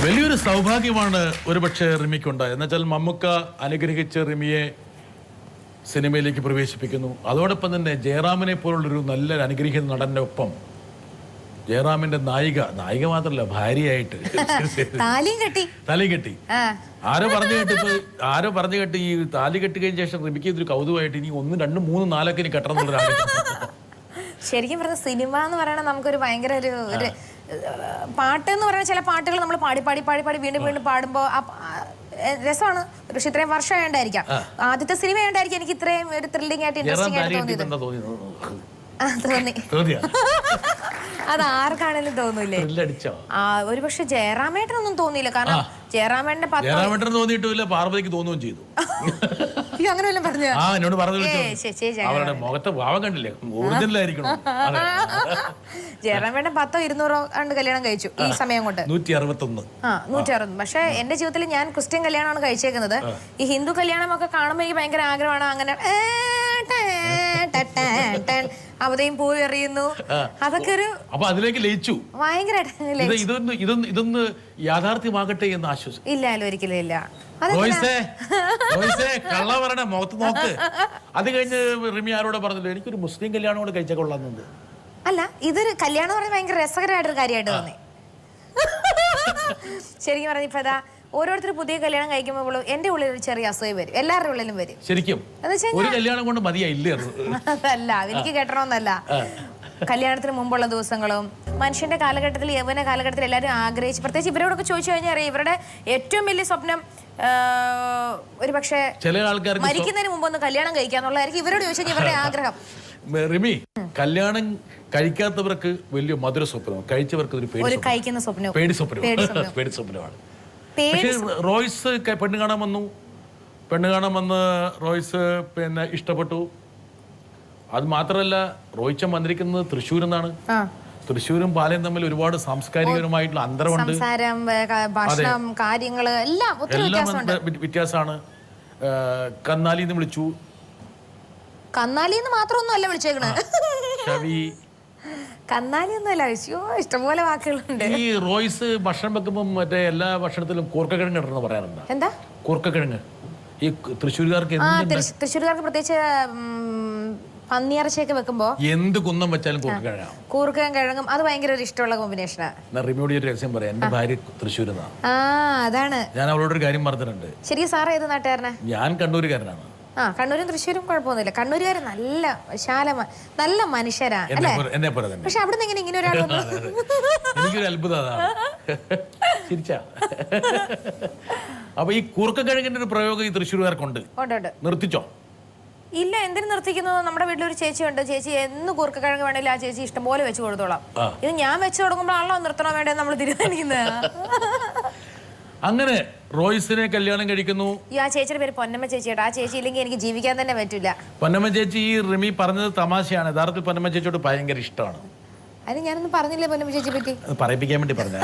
വലിയൊരു സൗഭാഗ്യമാണ് ഒരുപക്ഷെ റിമിക്കുണ്ടായത്. എന്നുവെച്ചാൽ മമ്മൂക്ക അനുഗ്രഹിച്ച റിമിയെ സിനിമയിലേക്ക് പ്രവേശിപ്പിക്കുന്നു. അതോടൊപ്പം തന്നെ ജയറാമിനെ പോലുള്ളൊരു നല്ലൊരു അനുഗ്രഹിക്കുന്ന നടന്റെ ഒപ്പം ജയറാമിന്റെ നായിക മാത്രല്ല ഭാര്യയായിട്ട് തലയും കെട്ടി. ആരോ പറഞ്ഞു കേട്ട് ഈ താലി കെട്ടുകഴിഞ്ഞ ശേഷം റിമിക്ക് ഇതൊരു കൗതുകമായിട്ട് ഇനി 1, 2, 3, 4 ഒക്കെ ഇനി കെട്ടണം എന്നുള്ളൊരാണ്. ശരിക്കും പറഞ്ഞ സിനിമ എന്ന് പറയണത് നമുക്കൊരു ഭയങ്കര ഒരു പാട്ട് എന്ന് പറയുന്ന ചില പാട്ടുകൾ നമ്മൾ പാടി വീണ്ടും പാടുമ്പോൾ രസമാണ്. പക്ഷെ ഇത്രയും വർഷം ആയതുകൊണ്ടായിരിക്കാം, ആദ്യത്തെ സിനിമ ആയതുകൊണ്ടായിരിക്കും എനിക്ക് ഇത്രയും ഒരു ത്രില്ലിംഗ് ആയിട്ട് ഇൻട്രസ്റ്റിംഗ് ആയിട്ട് തോന്നി. അത് ആർക്കാണെങ്കിലും തോന്നൂലേ? ഒരു പക്ഷെ ജയറാമേട്ടനൊന്നും തോന്നിയില്ല. കാരണം ജയറാമേട്ടന് തോന്നിയിട്ടില്ല, പാർവതിക്ക് തോന്നുകയും ചെയ്തു. അങ്ങനെ വല്ലതും പറഞ്ഞു എന്നോട് അവരുടെ മുഖത്തെ ഭാവം കണ്ടില്ലേ, ഒറിജിനലായിരിക്കണം. ജയറാമേട്ടൻ 10 or 200 കണ്ട് കല്യാണം കഴിച്ചു ഈ സമയം കൊണ്ട്. 160. പക്ഷെ എന്റെ ജീവിതത്തിൽ ഞാൻ ക്രിസ്ത്യൻ കല്യാണമാണ് കഴിച്ചേക്കുന്നത്. ഈ ഹിന്ദു കല്യാണം ഒക്കെ കാണുമ്പോൾ എനിക്ക് ഭയങ്കര ആഗ്രഹമാണ്. അങ്ങനെ അവതയും പൂ എറിയുന്നു, അതൊക്കെ ഒരു അതിലേക്ക് ലയിച്ചു ഭയങ്കരമായിട്ട്. ഇതൊന്ന് യാഥാർത്ഥ്യമാകട്ടെ എന്ന് ആശ്വസിച്ചു. ഇല്ല, ഒരിക്കലും ഇല്ല. കള്ള പറയണ മുഖത്ത് നോക്ക്. അത് കഴിഞ്ഞ് റിമി ആരോടെ പറഞ്ഞല്ലോ, എനിക്കൊരു മുസ്ലിം കല്യാണം കൂടെ കഴിച്ചാൽ കൊള്ളാന്നുണ്ട്. അല്ല, ഇതൊരു കല്യാണം പറഞ്ഞാൽ ഭയങ്കര രസകരമായിട്ടൊരു കാര്യമായിട്ട് തോന്നി. ശരിക്കും പറഞ്ഞ ഇപ്പൊ ഓരോരുത്തർ പുതിയ കല്യാണം കഴിക്കുമ്പോൾ എന്റെ ഉള്ളിൽ ഒരു ചെറിയ അസൂയ വരും, എല്ലാവരുടെ ഉള്ളിലും വരും. ശരിക്കും ഒരു കല്യാണം കൊണ്ട് മതിയായില്ലേ? അതല്ല, എനിക്ക് കെട്ടണമെന്നല്ല. കല്യാണത്തിന് മുമ്പുള്ള ദിവസങ്ങളും മനുഷ്യന്റെ കാലഘട്ടത്തിൽ, യൗവന കാലഘട്ടത്തിൽ എല്ലാവരും ആഗ്രഹിച്ച്, പ്രത്യേകിച്ച് ഇവരോടൊക്കെ ചോദിച്ചു കഴിഞ്ഞാൽ അറിയാം, ഇവരുടെ ഏറ്റവും വലിയ സ്വപ്നം ഒരു പക്ഷേ ചില ആൾക്കാർ മരിക്കുന്നതിന് മുമ്പ് ഒന്ന് കല്യാണം കഴിക്കാന്നുള്ളതായിരിക്കും ഇവരോട് ചോദിച്ചാൽ ഇവരുടെ ആഗ്രഹം. റിമി, കല്യാണം കഴിക്കാത്തവർക്ക് വലിയ മധുര സ്വപ്നം, കഴിച്ചവർക്ക് ഒരു പേടി സ്വപ്നമാണ്. പക്ഷേ റോയ്സ് പെണ്ണ് കാണാൻ വന്ന് റോയ്സ് പിന്നെ ഇഷ്ടപ്പെട്ടു. അത് മാത്രമല്ല, റോയ്ച്ചൻ വന്നിരിക്കുന്നത് തൃശ്ശൂരിൽ നിന്നാണ്. തൃശ്ശൂരും പാലയും തമ്മിൽ ഒരുപാട് സാംസ്കാരികപരമായിട്ടുള്ള അന്തരമുണ്ട്, വ്യത്യാസമാണ്. കന്നാലിന്ന് വിളിച്ചു. കന്നാലിന്ന് മാത്രമൊന്നും അല്ല വിളിച്ചേക്കണത്, കന്നാലിയൊന്നുമല്ല, ഇഷ്ടംപോലെ വാക്കുകളുണ്ട്. ഈ റോയ്സ് ഭക്ഷണം വെക്കുമ്പോൾ മറ്റേ എല്ലാ ഭക്ഷണത്തിലും കൂർക്കക്കിഴങ്ങ് ഇടണമെന്ന് പറയാറുണ്ട്. എന്താ കൂർക്കക്കിഴങ്ങ്? ഈ തൃശ്ശൂർകാർക്ക് പ്രത്യേകിച്ച് പന്നിയിറച്ചിയൊക്കെ വെക്കുമ്പോ എന്ത് കുന്നം വെച്ചാലും കൂർക്കക്കിഴങ്ങും അത് ഭയങ്കര ഒരു ഇഷ്ടമുള്ള കോമ്പിനേഷനാണ്. റിമിയോട് ഒരു രഹസ്യം പറയാം, എന്റെ ഭാര്യ തൃശ്ശൂരിന്നാണ്. അതാണ് ഞാൻ അവളോടൊരു കാര്യം പറഞ്ഞിട്ടുണ്ട്. ശരിക്കും സാർ ഏത് നാട്ടുകാരനാ? ഞാൻ കണ്ണൂരുകാരനാണ്. കണ്ണൂരും തൃശ്ശൂരും കുഴപ്പമൊന്നുമില്ല. കണ്ണൂരുകാര് നല്ല നല്ല മനുഷ്യരാ അല്ലേ? പക്ഷെ അവിടെ നിന്ന് ഇങ്ങനെ ഒരാൾ എനിക്കൊരു അത്ഭുതം. അപ്പൊ ഈ കൂർക്കക്കിഴങ്ങിന്റെ ഒരു പ്രയോഗം ഈ തൃശ്ശൂർകാർക്കുണ്ട്. നിർത്തിച്ചോ? ഇല്ല, എന്തിനു നിർത്തിക്കുന്നു? നമ്മുടെ വീട്ടിലൊരു ചേച്ചി ഉണ്ട്. ചേച്ചി എന്ന് കൂർക്കക്കിഴങ്ങ് വേണമെങ്കിൽ ആ ചേച്ചി ഇഷ്ടം പോലെ വെച്ച് കൊടുത്തോളാം. ഇത് ഞാൻ വെച്ച് തുടങ്ങുമ്പോഴാണല്ലോ നിർത്തണോ വേണ്ടേ നമ്മൾ തീരുമാനിക്കുന്നത്. അങ്ങനെ റോയ്സിനെ കല്യാണം കഴിക്കുന്നു. ആ ചേച്ചിയുടെ പേര് പൊന്നമ്മ ചേച്ചിയുടെ. ആ ചേച്ചി ഇല്ലെങ്കിൽ എനിക്ക് ജീവിക്കാൻ തന്നെ പറ്റില്ല. പൊന്നമ്മ ചേച്ചി, ഈ റിമി പറഞ്ഞത് തമാശയാണ്. യഥാർത്ഥത്തിൽ പൊന്നമ്മ ചേച്ചിയോട് ഭയങ്കര ഇഷ്ടമാണ്. അതിന് ഞാനൊന്നും പറഞ്ഞില്ലേ പൊന്നമ്മ ചേച്ചി പറ്റി? പറയിപ്പിക്കാൻ വേണ്ടി പറഞ്ഞ